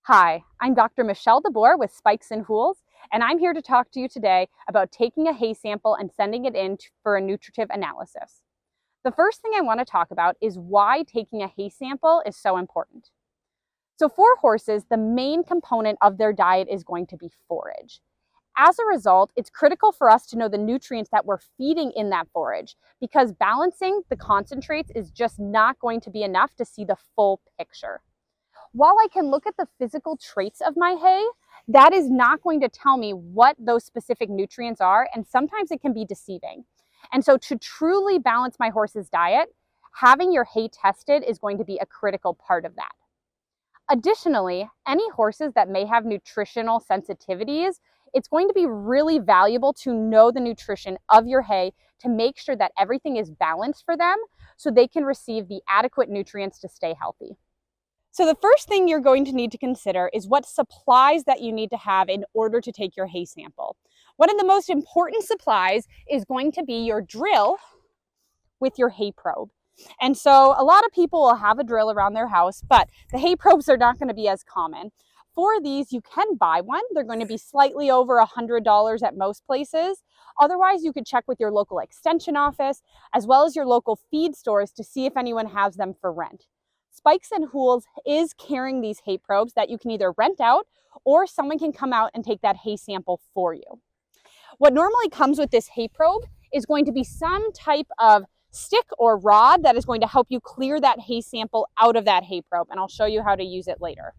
Hi, I'm Dr. Michelle DeBoer with Spikes and Hools, and I'm here to talk to you today about taking a hay sample and sending it in for a nutritive analysis. The first thing I want to talk about is why taking a hay sample is so important. So for horses, the main component of their diet is going to be forage. As a result, it's critical for us to know the nutrients that we're feeding in that forage because balancing the concentrates is just not going to be enough to see the full picture. While I can look at the physical traits of my hay, that is not going to tell me what those specific nutrients are, and sometimes it can be deceiving. And so to truly balance my horse's diet, having your hay tested is going to be a critical part of that. Additionally, any horses that may have nutritional sensitivities, it's going to be really valuable to know the nutrition of your hay to make sure that everything is balanced for them so they can receive the adequate nutrients to stay healthy. So the first thing you're going to need to consider is what supplies that you need to have in order to take your hay sample. One of the most important supplies is going to be your drill with your hay probe. And so a lot of people will have a drill around their house, but the hay probes are not going to be as common. For these, you can buy one. They're going to be slightly over $100 at most places. Otherwise, you could check with your local extension office, as well as your local feed stores to see if anyone has them for rent. Spikes and Hools is carrying these hay probes that you can either rent out or someone can come out and take that hay sample for you. What normally comes with this hay probe is going to be some type of stick or rod that is going to help you clear that hay sample out of that hay probe, and I'll show you how to use it later.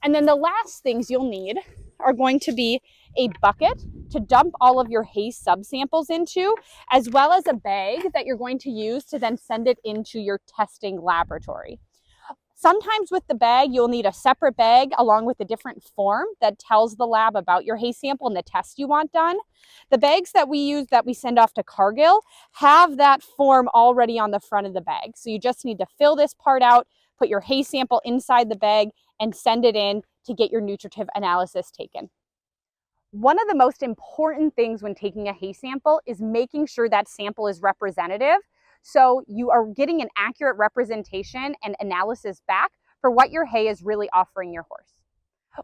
And then the last things you'll need are going to be a bucket to dump all of your hay subsamples into, as well as a bag that you're going to use to then send it into your testing laboratory. Sometimes with the bag, you'll need a separate bag along with a different form that tells the lab about your hay sample and the test you want done. The bags that we use that we send off to Cargill have that form already on the front of the bag. So you just need to fill this part out, put your hay sample inside the bag, and send it in to get your nutritive analysis taken. One of the most important things when taking a hay sample is making sure that sample is representative. So you are getting an accurate representation and analysis back for what your hay is really offering your horse.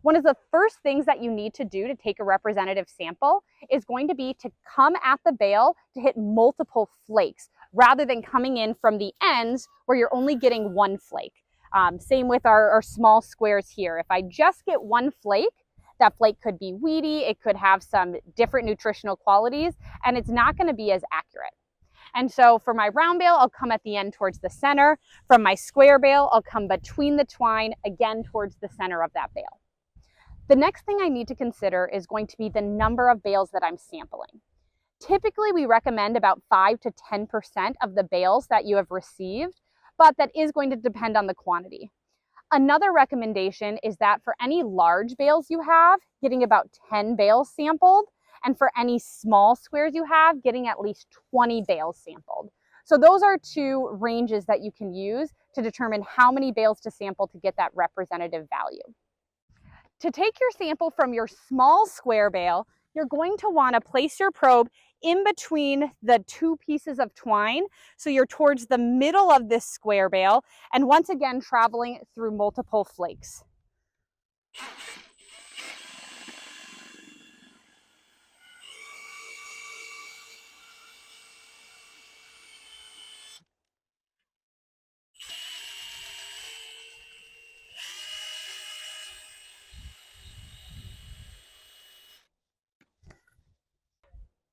One of the first things that you need to do to take a representative sample is going to be to come at the bale to hit multiple flakes rather than coming in from the ends where you're only getting one flake. Same with our small squares here. If I just get one flake, that flake could be weedy, it could have some different nutritional qualities, and it's not going to be as accurate. And so for my round bale, I'll come at the end towards the center. From my square bale, I'll come between the twine, again towards the center of that bale. The next thing I need to consider is going to be the number of bales that I'm sampling. Typically, we recommend about 5 to 10% of the bales that you have received, but that is going to depend on the quantity. Another recommendation is that for any large bales you have, getting about 10 bales sampled, and for any small squares you have, getting at least 20 bales sampled. So those are two ranges that you can use to determine how many bales to sample to get that representative value. To take your sample from your small square bale, you're going to want to place your probe in between the two pieces of twine. So you're towards the middle of this square bale, and once again, traveling through multiple flakes.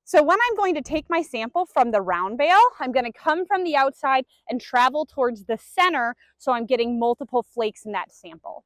So when I'm going to take my sample from the round bale, I'm going to come from the outside and travel towards the center, so I'm getting multiple flakes in that sample.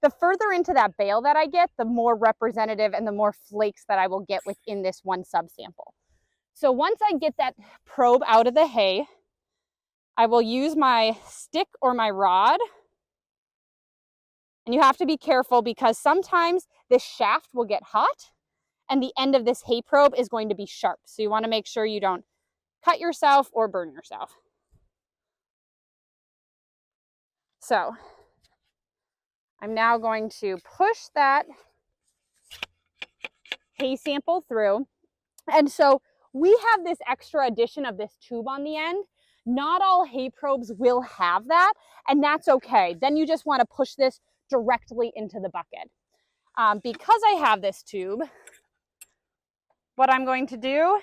The further into that bale that I get, the more representative and the more flakes that I will get within this one subsample. So once I get that probe out of the hay, I will use my stick or my rod. And you have to be careful because sometimes this shaft will get hot and the end of this hay probe is going to be sharp. So you want to make sure you don't cut yourself or burn yourself. So I'm now going to push that hay sample through. And so we have this extra addition of this tube on the end. Not all hay probes will have that, and that's okay. Then you just want to push this directly into the bucket. Because I have this tube, what I'm going to do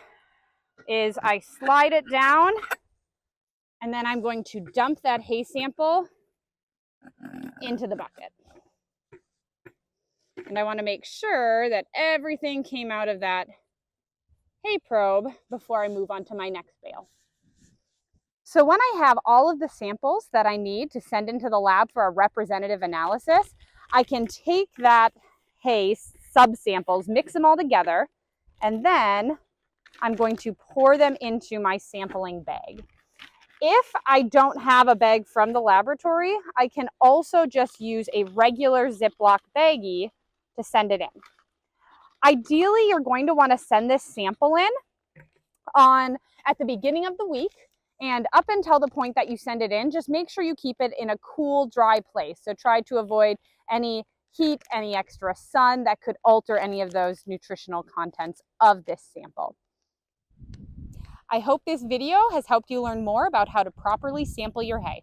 is I slide it down, and then I'm going to dump that hay sample into the bucket. And I want to make sure that everything came out of that hay probe before I move on to my next bale. So when I have all of the samples that I need to send into the lab for a representative analysis, I can take that hay subsamples, mix them all together, and then I'm going to pour them into my sampling bag. If I don't have a bag from the laboratory, I can also just use a regular Ziploc baggie to send it in. Ideally, you're going to want to send this sample in at the beginning of the week, and up until the point that you send it in, just make sure you keep it in a cool, dry place. So try to avoid any heat, any extra sun that could alter any of those nutritional contents of this sample. I hope this video has helped you learn more about how to properly sample your hay.